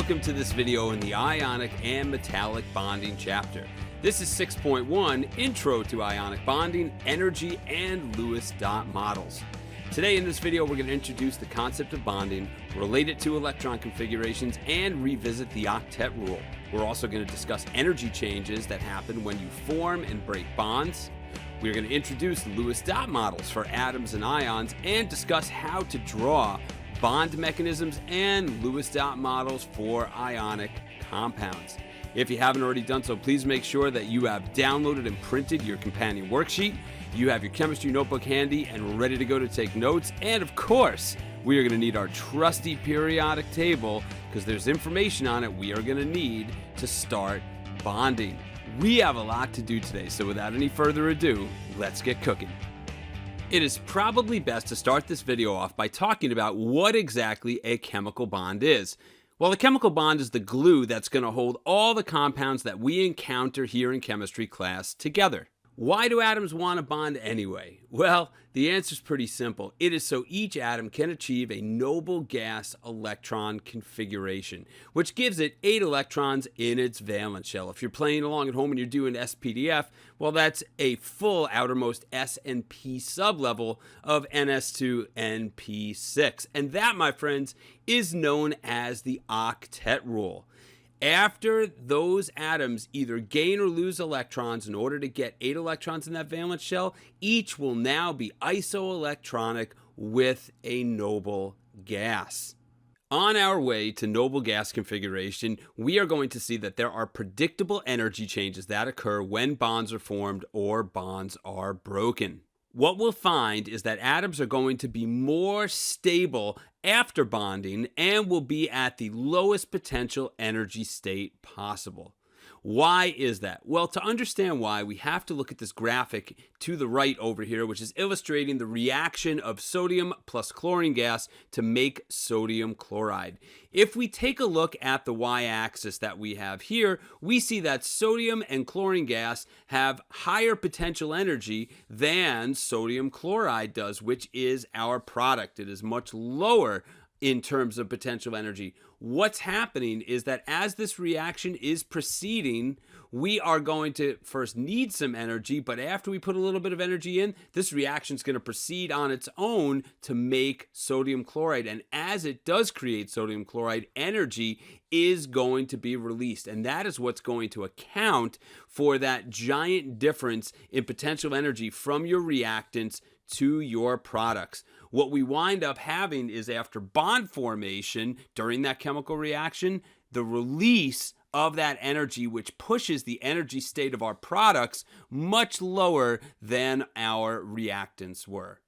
welcome to this video in the Ionic and Metallic Bonding chapter. This is 6.1, Intro to Ionic Bonding, Energy, and Lewis dot models. Today in this video we're going to introduce the concept of bonding, relate it to electron configurations, and revisit the octet rule. We're also going to discuss energy changes that happen when you form and break bonds. We're going to introduce Lewis dot models for atoms and ions and discuss how to draw bond mechanisms and Lewis dot models for ionic compounds. If you haven't already done so, please make sure that you have downloaded and printed your companion worksheet. You have your chemistry notebook handy and ready to go to take notes. And of course, we are going to need our trusty periodic table because there's information on it we are going to need to start bonding. We have a lot to do today, so without any further ado, let's get cooking. It is probably best to start this video off by talking about what exactly a chemical bond is. Well, a chemical bond is the glue that's going to hold all the compounds that we encounter here in chemistry class together. Why do atoms want to bond anyway? Well, the answer is pretty simple. It is so each atom can achieve a noble gas electron configuration, which gives it 8 electrons in its valence shell. If you're playing along at home and you're doing SPDF, well, that's a full outermost S and P sublevel of ns2np6. And that, my friends, is known as the octet rule. After those atoms either gain or lose electrons in order to get 8 electrons in that valence shell, each will now be isoelectronic with a noble gas. On our way to noble gas configuration, we are going to see that there are predictable energy changes that occur when bonds are formed or bonds are broken. What we'll find is that atoms are going to be more stable after bonding and will be at the lowest potential energy state possible. Why is that? Well, to understand why, we have to look at this graphic to the right over here, which is illustrating the reaction of sodium plus chlorine gas to make sodium chloride. If we take a look at the y-axis that we have here, we see that sodium and chlorine gas have higher potential energy than sodium chloride does, which is our product. It is much lower in terms of potential energy. What's happening is that as this reaction is proceeding, we are going to first need some energy, but after we put a little bit of energy in, this reaction is going to proceed on its own to make sodium chloride. And as it does create sodium chloride, energy is going to be released. And that is what's going to account for that giant difference in potential energy from your reactants to your products. What we wind up having is after bond formation during that chemical reaction, the release of that energy, which pushes the energy state of our products much lower than our reactants were.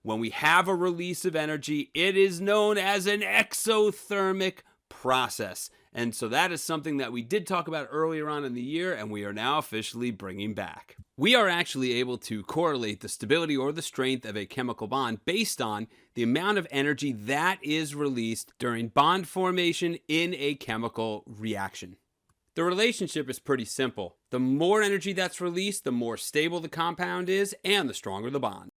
When we have a release of energy, it is known as an exothermic process. And so that is something that we did talk about earlier on in the year, and we are now officially bringing back. We are actually able to correlate the stability or the strength of a chemical bond based on the amount of energy that is released during bond formation in a chemical reaction. The relationship is pretty simple. The more energy that's released, the more stable the compound is, and the stronger the bond.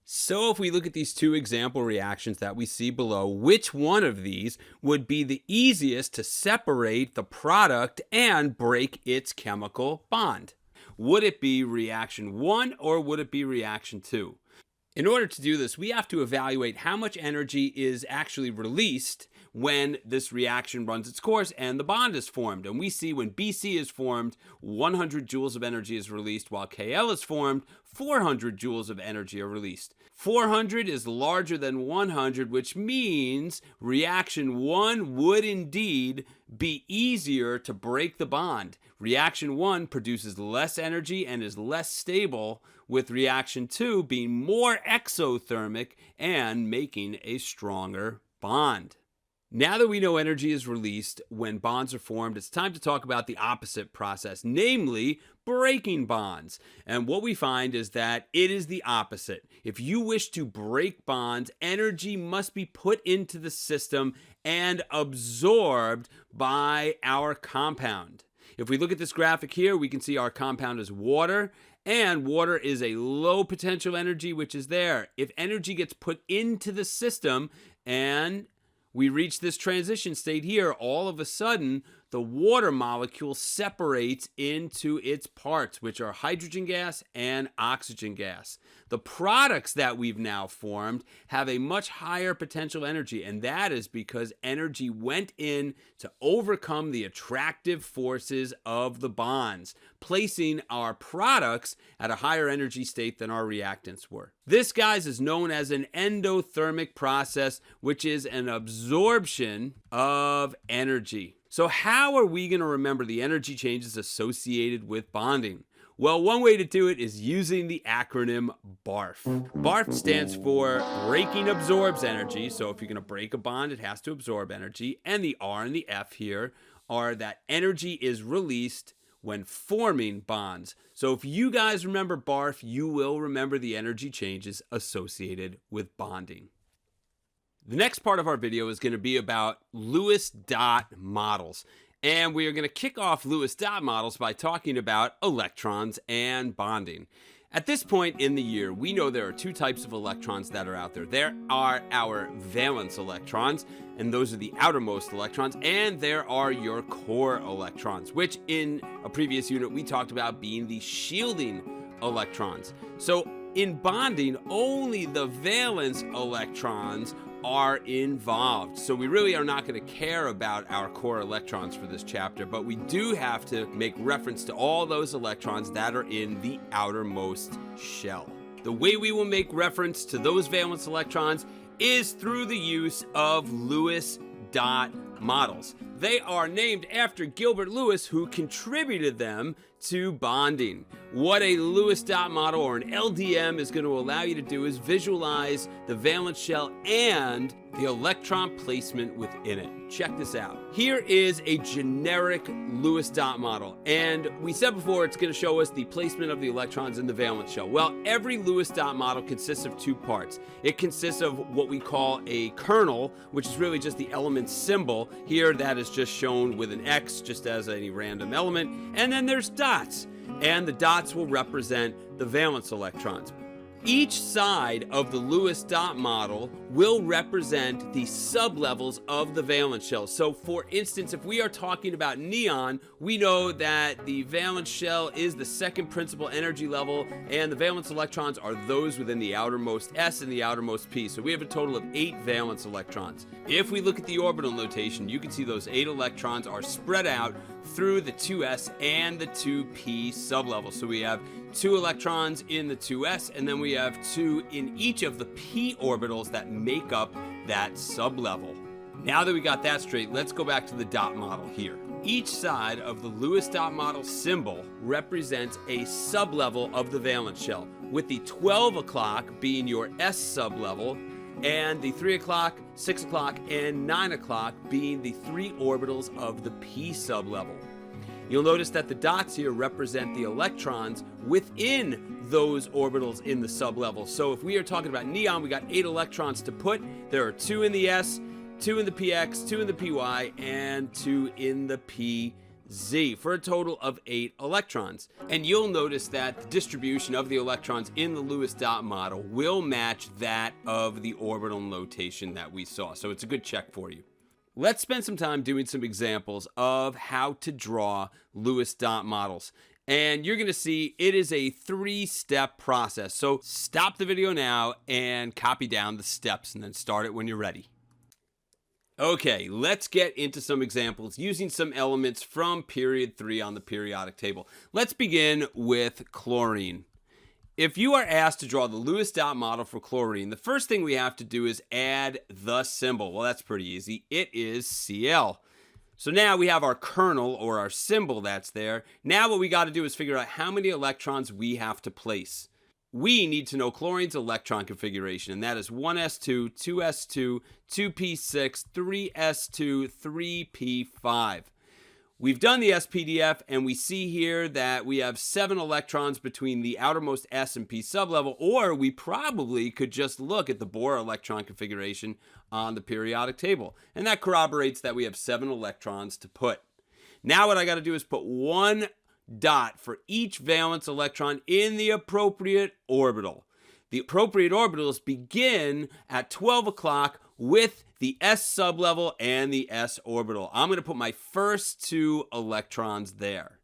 So if we look at these two example reactions that we see below, which one of these would be the easiest to separate the product and break its chemical bond? Would it be reaction 1 or would it be reaction 2? In order to do this, we have to evaluate how much energy is actually released when this reaction runs its course and the bond is formed. And we see when BC is formed, 100 joules of energy is released, while KL is formed, 400 joules of energy are released. 400 is larger than 100, which means reaction 1 would indeed be easier to break the bond. Reaction 1 produces less energy and is less stable, with reaction 2 being more exothermic and making a stronger bond. Now that we know energy is released when bonds are formed, it's time to talk about the opposite process, namely breaking bonds. And what we find is that it is the opposite. If you wish to break bonds, energy must be put into the system and absorbed by our compound. If we look at this graphic here, we can see our compound is water, and water is a low potential energy, which is there. If energy gets put into the system and we reach this transition state here, all of a sudden, the water molecule separates into its parts, which are hydrogen gas and oxygen gas. The products that we've now formed have a much higher potential energy, and that is because energy went in to overcome the attractive forces of the bonds, placing our products at a higher energy state than our reactants were. This, guys, is known as an endothermic process, which is an absorption of energy. So how are we going to remember the energy changes associated with bonding? Well, one way to do it is using the acronym BARF. BARF stands for breaking absorbs energy. So if you're going to break a bond, it has to absorb energy. And the R and the F here are that energy is released when forming bonds. So if you guys remember BARF, you will remember the energy changes associated with bonding. The next part of our video is going to be about Lewis dot models. And we are going to kick off Lewis dot models by talking about electrons and bonding. At this point in the year, we know there are two types of electrons that are out there. There are our valence electrons, and those are the outermost electrons, and there are your core electrons, which in a previous unit we talked about being the shielding electrons. So in bonding, only the valence electrons are involved. So we really are not going to care about our core electrons for this chapter, but we do have to make reference to all those electrons that are in the outermost shell. The way we will make reference to those valence electrons is through the use of Lewis dot models. They are named after Gilbert Lewis, who contributed them to bonding. What a Lewis dot model or an LDM is going to allow you to do is visualize the valence shell and the electron placement within it. Check this out. Here is a generic Lewis dot model, and we said before it's going to show us the placement of the electrons in the valence shell. Well, every Lewis dot model consists of two parts. It consists of what we call a kernel, which is really just the element symbol. Here that is just shown with an X, just as any random element, and then there's dots, and the dots will represent the valence electrons. Each side of the Lewis dot model will represent the sublevels of the valence shell. So for instance, if we are talking about neon, we know that the valence shell is the second principal energy level, and the valence electrons are those within the outermost S and the outermost P. So we have a total of 8 valence electrons. If we look at the orbital notation, you can see those 8 electrons are spread out through the 2s and the 2p sublevels. So we have 2 electrons in the 2s, and then we have 2 in each of the p orbitals that make up that sublevel. Now that we got that straight, let's go back to the dot model here. Each side of the Lewis dot model symbol represents a sublevel of the valence shell, with the 12 o'clock being your S sublevel, and the 3 o'clock, 6 o'clock, and 9 o'clock being the 3 orbitals of the p sublevel. You'll notice that the dots here represent the electrons within those orbitals in the sublevel. So if we are talking about neon, we got 8 electrons to put. There are 2 in the S, 2 in the PX, 2 in the PY, and 2 in the PZ, for a total of 8 electrons. And you'll notice that the distribution of the electrons in the Lewis dot model will match that of the orbital notation that we saw. So it's a good check for you. Let's spend some time doing some examples of how to draw Lewis dot models. And you're going to see it is a 3-step process. So stop the video now and copy down the steps, and then start it when you're ready. Okay, let's get into some examples using some elements from period 3 on the periodic table. Let's begin with chlorine. If you are asked to draw the Lewis dot model for chlorine, the first thing we have to do is add the symbol. Well, that's pretty easy. It is Cl. So now we have our kernel, or our symbol that's there. Now what we got to do is figure out how many electrons we have to place. We need to know chlorine's electron configuration, and that is 1s2, 2s2, 2p6, 3s2, 3p5. We've done the SPDF, and we see here that we have 7 electrons between the outermost S and P sublevel, or we probably could just look at the Bohr electron configuration on the periodic table, and that corroborates that we have 7 electrons to put. Now what I got to do is put 1 dot for each valence electron in the appropriate orbital. The appropriate orbitals begin at 12 o'clock with the s sublevel and the s orbital. I'm going to put my first 2 electrons there.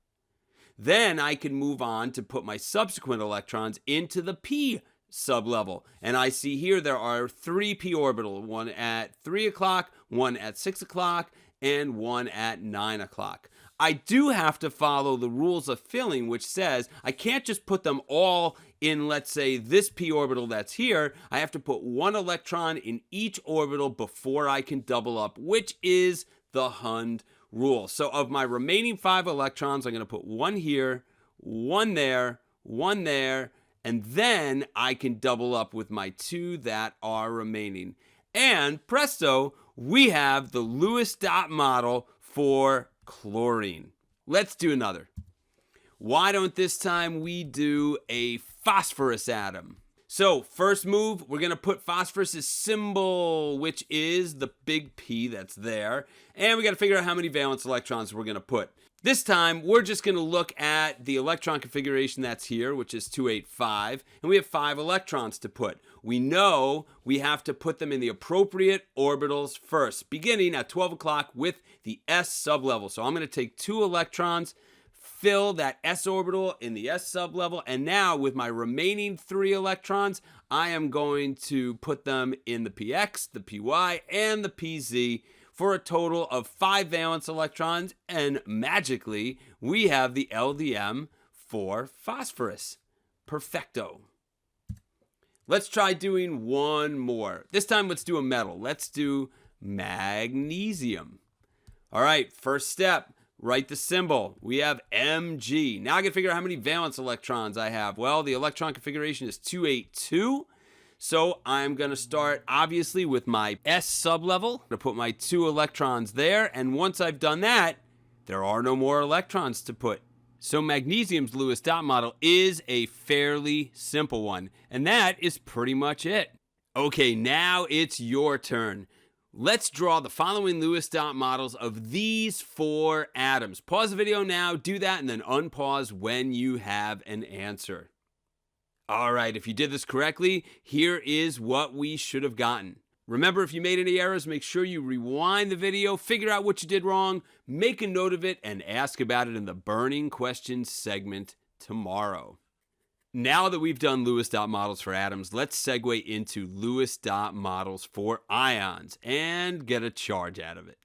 Then I can move on to put my subsequent electrons into the p sublevel. And I see here there are 3 p orbitals, one at 3 o'clock, one at 6 o'clock, and one at 9 o'clock. I do have to follow the rules of filling, which says I can't just put them all in, let's say, this p orbital that's here. I have to put 1 electron in each orbital before I can double up, which is the Hund rule. So of my remaining 5 electrons, I'm going to put 1 here, 1 there, 1 there, and then I can double up with my 2 that are remaining. And presto, we have the Lewis dot model for chlorine. Let's do another. Why don't this time we do a phosphorus atom? So first move, we're going to put phosphorus's symbol, which is the big P that's there. And we got to figure out how many valence electrons we're going to put. This time, we're just going to look at the electron configuration that's here, which is 285, and we have 5 electrons to put. We know we have to put them in the appropriate orbitals first, beginning at 12 o'clock with the s sublevel. So I'm going to take 2 electrons, fill that s orbital in the s sublevel, and now with my remaining 3 electrons, I am going to put them in the px, the py, and the pz, for a total of 5 valence electrons, and magically, we have the LDM for phosphorus. Perfecto. Let's try doing one more. This time, let's do a metal. Let's do magnesium. All right, first step, write the symbol. We have Mg. Now I can figure out how many valence electrons I have. Well, the electron configuration is 282. So I'm going to start, obviously, with my s sublevel. I'm going to put my 2 electrons there. And once I've done that, there are no more electrons to put. So magnesium's Lewis dot model is a fairly simple one. And that is pretty much it. Okay, now it's your turn. Let's draw the following Lewis dot models of these 4 atoms. Pause the video now, do that, and then unpause when you have an answer. All right, if you did this correctly, here is what we should have gotten. Remember, if you made any errors, make sure you rewind the video, figure out what you did wrong, make a note of it, and ask about it in the burning questions segment tomorrow. Now that we've done Lewis dot models for atoms, let's segue into Lewis dot models for ions and get a charge out of it.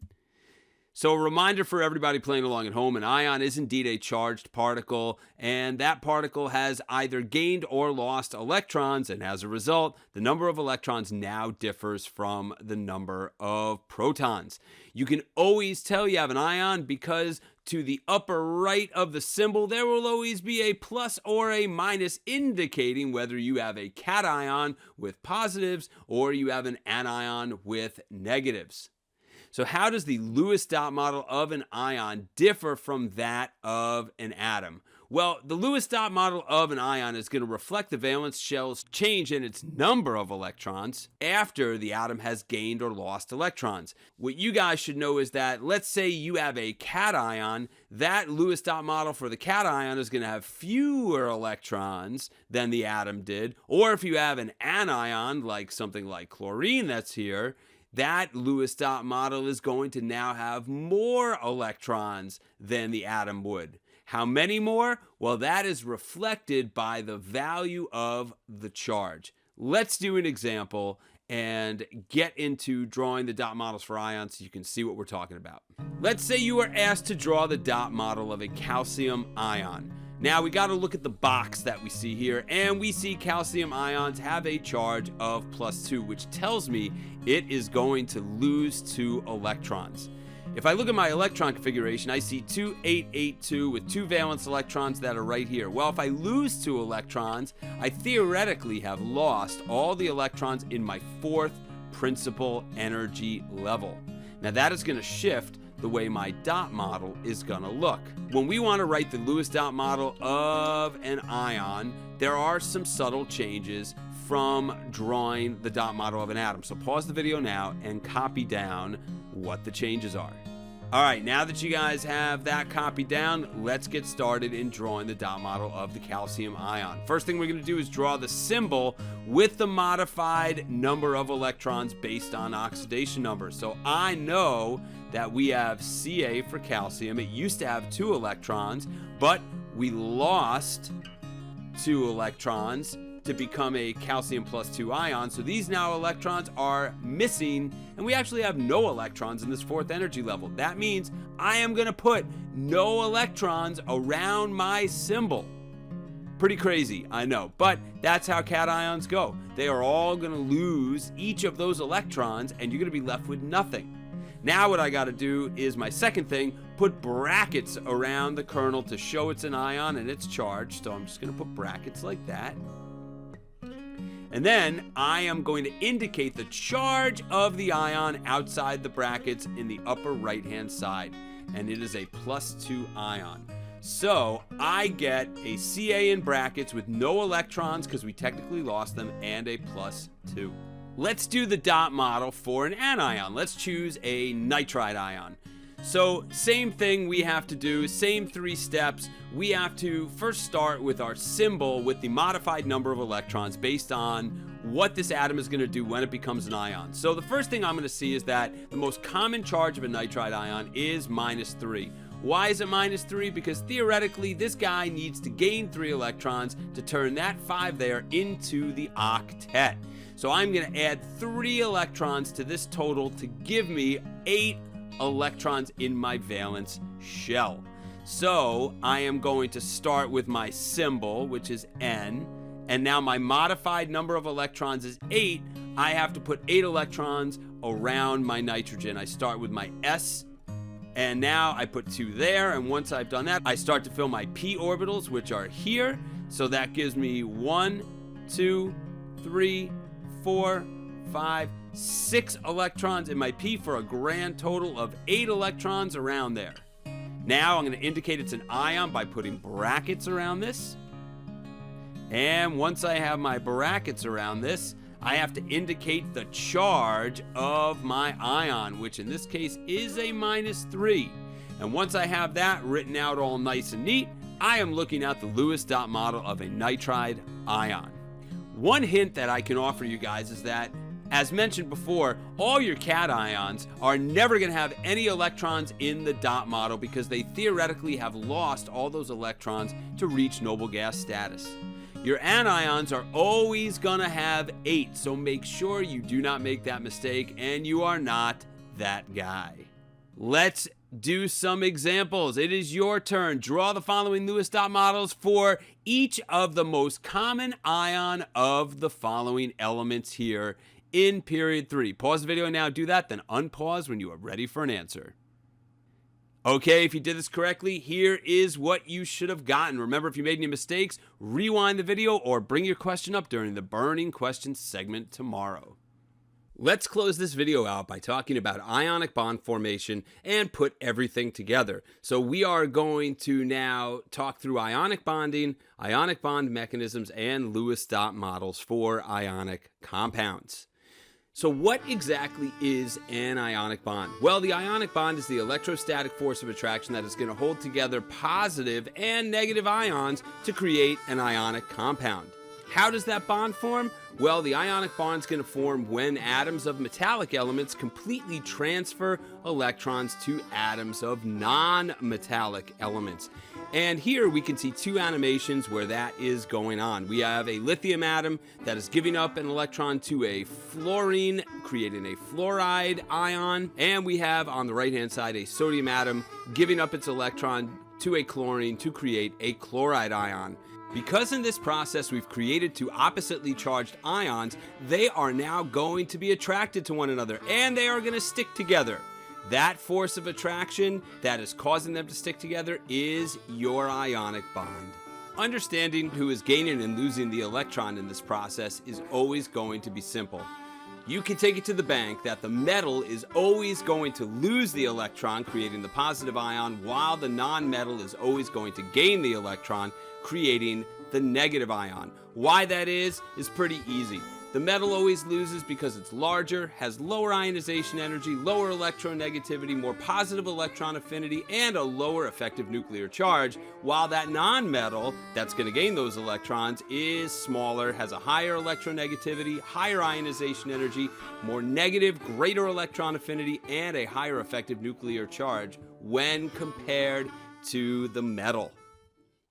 So a reminder for everybody playing along at home, an ion is indeed a charged particle, and that particle has either gained or lost electrons, and as a result, the number of electrons now differs from the number of protons. You can always tell you have an ion because to the upper right of the symbol, there will always be a plus or a minus indicating whether you have a cation with positives or you have an anion with negatives. So how does the Lewis dot model of an ion differ from that of an atom? Well, the Lewis dot model of an ion is going to reflect the valence shell's change in its number of electrons after the atom has gained or lost electrons. What you guys should know is that, let's say you have a cation, that Lewis dot model for the cation is going to have fewer electrons than the atom did. Or if you have an anion, like something like chlorine that's here, that Lewis dot model is going to now have more electrons than the atom would. How many more? Well, that is reflected by the value of the charge. Let's do an example and get into drawing the dot models for ions so you can see what we're talking about. Let's say you are asked to draw the dot model of a calcium ion. Now we got to look at the box that we see here, and we see calcium ions have a charge of +2, which tells me it is going to lose 2 electrons. If I look at my electron configuration, I see 2882 with 2 valence electrons that are right here. Well, if I lose 2 electrons, I theoretically have lost all the electrons in my 4th principal energy level. Now that is going to shift the way my dot model is going to look. When we want to write the Lewis dot model of an ion, there are some subtle changes from drawing the dot model of an atom. So pause the video now and copy down what the changes are. All right, now that you guys have that copied down, let's get started in drawing the dot model of the calcium ion. First thing we're going to do is draw the symbol with the modified number of electrons based on oxidation number. So I know that we have Ca for calcium. It used to have 2 electrons, but we lost 2 electrons to become a calcium plus 2 ion. So these now electrons are missing, and we actually have no electrons in this 4th energy level. That means I am going to put no electrons around my symbol. Pretty crazy, I know, but that's how cations go. They are all going to lose each of those electrons, and you're going to be left with nothing. Now what I got to do is my second thing, put brackets around the kernel to show it's an ion and it's charged. So I'm just going to put brackets like that. And then I am going to indicate the charge of the ion outside the brackets in the upper right hand side. And it is a +2 ion. So I get a Ca in brackets with no electrons because we technically lost them, and a +2. Let's do the dot model for an anion. Let's choose a nitride ion. So same thing we have to do, same 3 steps. We have to first start with our symbol with the modified number of electrons based on what this atom is going to do when it becomes an ion. So the first thing I'm going to see is that the most common charge of a nitride ion is -3. Why is it -3? Because theoretically this guy needs to gain 3 electrons to turn that 5 there into the octet. So I'm going to add 3 electrons to this total to give me 8 electrons in my valence shell. So I am going to start with my symbol, which is N, and now my modified number of electrons is 8. I have to put 8 electrons around my nitrogen. I start with my S, and now I put 2 there, and once I've done that, I start to fill my p orbitals, which are here. So that gives me 1, 2, 3, 4, 5, 6 electrons in my p for a grand total of 8 electrons around there. Now I'm going to indicate it's an ion by putting brackets around this. And once I have my brackets around this, I have to indicate the charge of my ion, which in this case is a -3. And once I have that written out all nice and neat, I am looking at the Lewis dot model of a nitride ion. One hint that I can offer you guys is that, as mentioned before, all your cations are never going to have any electrons in the dot model because they theoretically have lost all those electrons to reach noble gas status. Your anions are always going to have 8, so make sure you do not make that mistake and you are not that guy. Let's do some examples. It is your turn. Draw the following Lewis dot models for each of the most common ion of the following elements here in period 3. Pause the video now, do that, then unpause when you are ready for an answer. Okay, if you did this correctly, here is what you should have gotten. Remember, if you made any mistakes, rewind the video or bring your question up during the burning questions segment tomorrow. Let's close this video out by talking about ionic bond formation and put everything together. So we are going to now talk through ionic bonding, ionic bond mechanisms, and Lewis dot models for ionic compounds. So what exactly is an ionic bond? Well, the ionic bond is the electrostatic force of attraction that is going to hold together positive and negative ions to create an ionic compound. How does that bond form? Well, the ionic bond is going to form when atoms of metallic elements completely transfer electrons to atoms of non-metallic elements. And here we can see 2 animations where that is going on. We have a lithium atom that is giving up an electron to a fluorine, creating a fluoride ion. And we have on the right-hand side a sodium atom giving up its electron to a chlorine to create a chloride ion. Because in this process we've created 2 oppositely charged ions, they are now going to be attracted to one another and they are going to stick together. That force of attraction that is causing them to stick together is your ionic bond. Understanding who is gaining and losing the electron in this process is always going to be simple. You can take it to the bank that the metal is always going to lose the electron, creating the positive ion, while the non-metal is always going to gain the electron, creating the negative ion. Why that is pretty easy. The metal always loses because it's larger, has lower ionization energy, lower electronegativity, more positive electron affinity, and a lower effective nuclear charge, while that non-metal that's going to gain those electrons is smaller, has a higher electronegativity, higher ionization energy, more negative, greater electron affinity, and a higher effective nuclear charge when compared to the metal.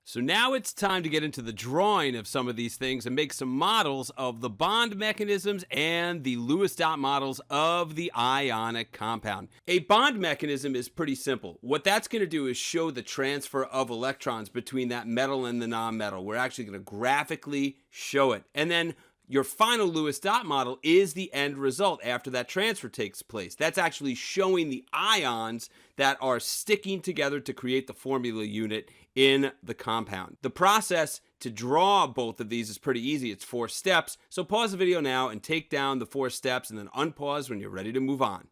So now it's time to get into the drawing of some of these things and make some models of the bond mechanisms and the Lewis dot models of the ionic compound. A bond mechanism is pretty simple. What that's going to do is show the transfer of electrons between that metal and the non-metal. We're actually going to graphically show it. And then your final Lewis dot model is the end result after that transfer takes place. That's actually showing the ions that are sticking together to create the formula unit in the compound. The process to draw both of these is pretty easy. It's 4 steps. So pause the video now and take down the 4 steps and then unpause when you're ready to move on.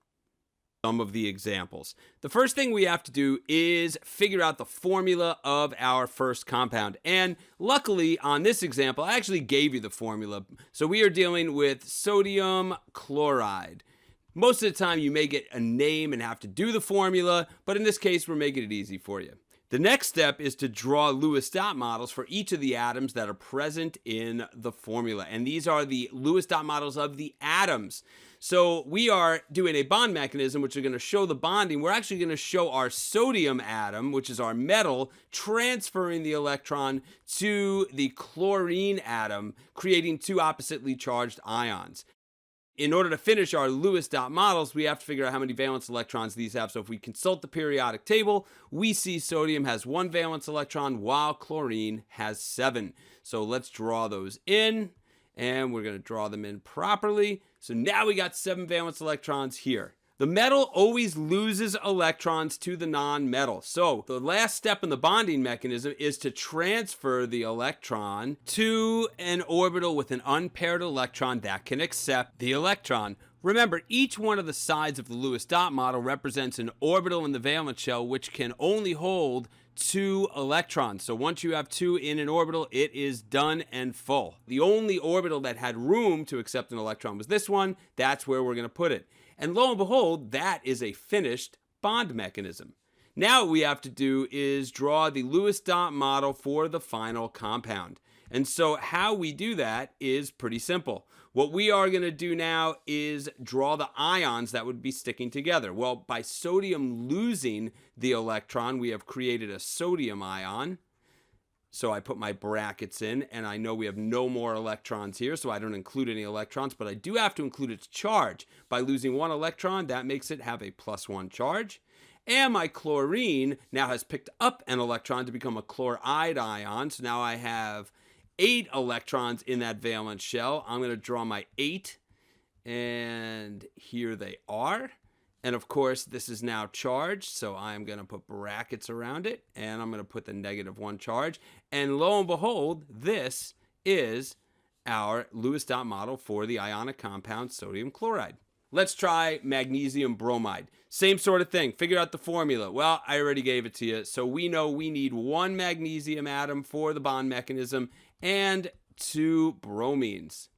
Some of the examples. The first thing we have to do is figure out the formula of our first compound. And luckily on this example, I actually gave you the formula. So we are dealing with sodium chloride. Most of the time you may get a name and have to do the formula, but in this case, we're making it easy for you. The next step is to draw Lewis dot models for each of the atoms that are present in the formula. And these are the Lewis dot models of the atoms. So we are doing a bond mechanism, which is going to show the bonding. We're actually going to show our sodium atom, which is our metal, transferring the electron to the chlorine atom, creating 2 oppositely charged ions. In order to finish our Lewis dot models, we have to figure out how many valence electrons these have. So if we consult the periodic table, we see sodium has 1 valence electron while chlorine has 7. So let's draw those in, and we're going to draw them in properly. So now we got 7 valence electrons here. The metal always loses electrons to the non-metal. So the last step in the bonding mechanism is to transfer the electron to an orbital with an unpaired electron that can accept the electron. Remember, each one of the sides of the Lewis dot model represents an orbital in the valence shell which can only hold 2 electrons. So once you have 2 in an orbital, it is done and full. The only orbital that had room to accept an electron was this one. That's where we're going to put it. And lo and behold, that is a finished bond mechanism. Now what we have to do is draw the Lewis dot model for the final compound. And so how we do that is pretty simple. What we are going to do now is draw the ions that would be sticking together. Well, by sodium losing the electron, we have created a sodium ion. So I put my brackets in, and I know we have no more electrons here, so I don't include any electrons, but I do have to include its charge. By losing 1 electron, that makes it have a +1 charge. And my chlorine now has picked up an electron to become a chloride ion. So now I have 8 electrons in that valence shell. I'm going to draw my 8, and here they are. And of course, this is now charged, so I'm going to put brackets around it, and I'm going to put the -1 charge. And lo and behold, this is our Lewis dot model for the ionic compound sodium chloride. Let's try magnesium bromide. Same sort of thing. Figure out the formula. Well, I already gave it to you. So we know we need 1 magnesium atom for the bond mechanism and 2 bromines.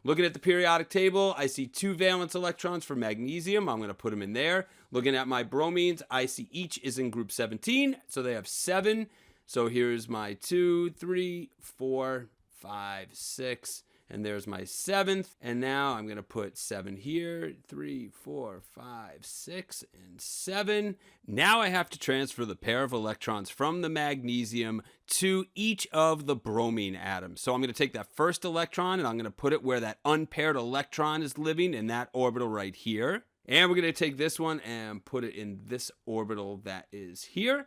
Looking at the periodic table, I see 2 valence electrons for magnesium. I'm going to put them in there. Looking at my bromines, I see each is in group 17, so they have 7. So here's my 2, 3, 4, 5, 6, and there's my 7th. And now I'm going to put 7 here, 3, 4, 5, 6, and 7. Now I have to transfer the pair of electrons from the magnesium to each of the bromine atoms. So I'm going to take that first electron and I'm going to put it where that unpaired electron is living, in that orbital right here. And we're going to take this one and put it in this orbital that is here.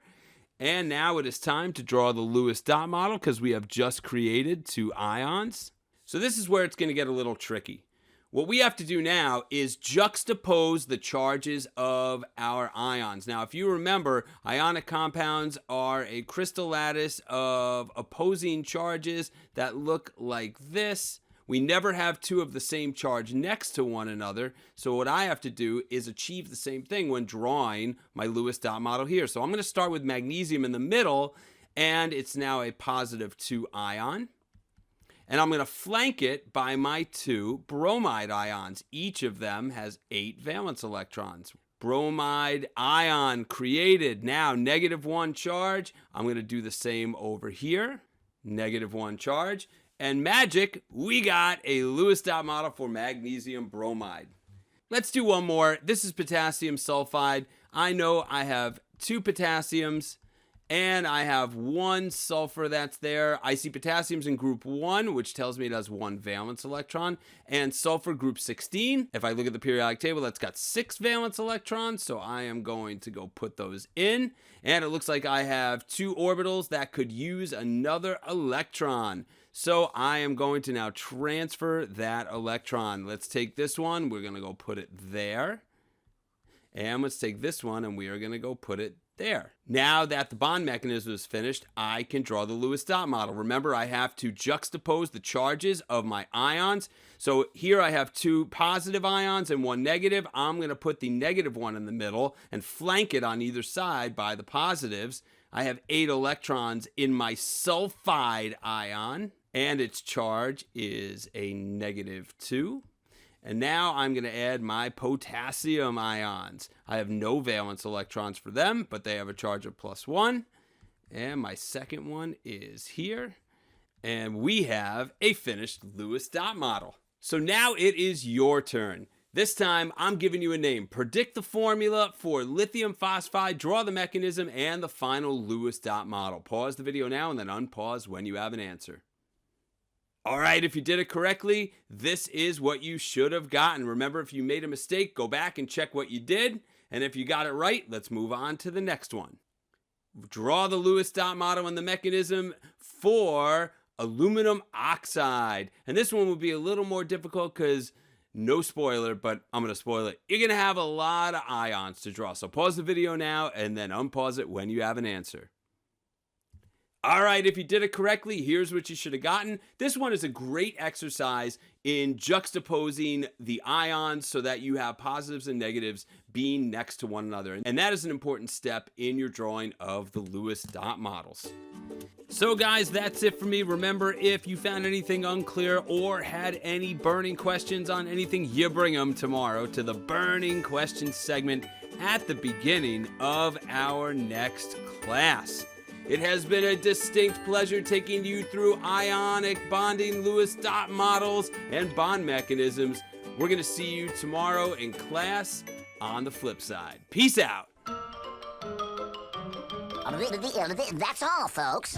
And now it is time to draw the Lewis dot model because we have just created 2 ions. So this is where it's going to get a little tricky. What we have to do now is juxtapose the charges of our ions. Now, if you remember, ionic compounds are a crystal lattice of opposing charges that look like this. We never have 2 of the same charge next to one another. So what I have to do is achieve the same thing when drawing my Lewis dot model here. So I'm going to start with magnesium in the middle, and it's now a +2 ion. And I'm going to flank it by my 2 bromide ions. Each of them has 8 valence electrons. Bromide ion created. Now, -1 charge. I'm going to do the same over here. -1 charge. And magic, we got a Lewis dot model for magnesium bromide. Let's do one more. This is potassium sulfide. I know I have 2 potassiums and I have 1 sulfur that's there. I see potassium's in group 1, which tells me it has 1 valence electron, and sulfur group 16. If I look at the periodic table, that's got 6 valence electrons, so I am going to go put those in. And it looks like I have 2 orbitals that could use another electron. So I am going to now transfer that electron. Let's take this one. We're going to go put it there. And let's take this one and we are going to go put it there. Now that the bond mechanism is finished, I can draw the Lewis dot model. Remember, I have to juxtapose the charges of my ions. So here I have 2 positive ions and 1 negative. I'm going to put the negative one in the middle and flank it on either side by the positives. I have 8 electrons in my sulfide ion, and its charge is a -2. And now I'm going to add my potassium ions. I have no valence electrons for them, but they have a charge of +1. And my second one is here. And we have a finished Lewis dot model. So now it is your turn. This time, I'm giving you a name. Predict the formula for lithium phosphide, draw the mechanism, and the final Lewis dot model. Pause the video now and then unpause when you have an answer. All right, if you did it correctly, this is what you should have gotten. Remember, if you made a mistake, go back and check what you did. And if you got it right, let's move on to the next one. Draw the Lewis dot model and the mechanism for aluminum oxide. And this one will be a little more difficult because, no spoiler, but I'm going to spoil it. You're going to have a lot of ions to draw. So pause the video now and then unpause it when you have an answer. All right, if you did it correctly, here's what you should have gotten. This one is a great exercise in juxtaposing the ions so that you have positives and negatives being next to one another. And that is an important step in your drawing of the Lewis dot models. So guys, that's it for me. Remember, if you found anything unclear or had any burning questions on anything, you bring them tomorrow to the burning questions segment at the beginning of our next class. It has been a distinct pleasure taking you through ionic bonding, Lewis dot models, and bond mechanisms. We're going to see you tomorrow in class on the flip side. Peace out. That's all, folks.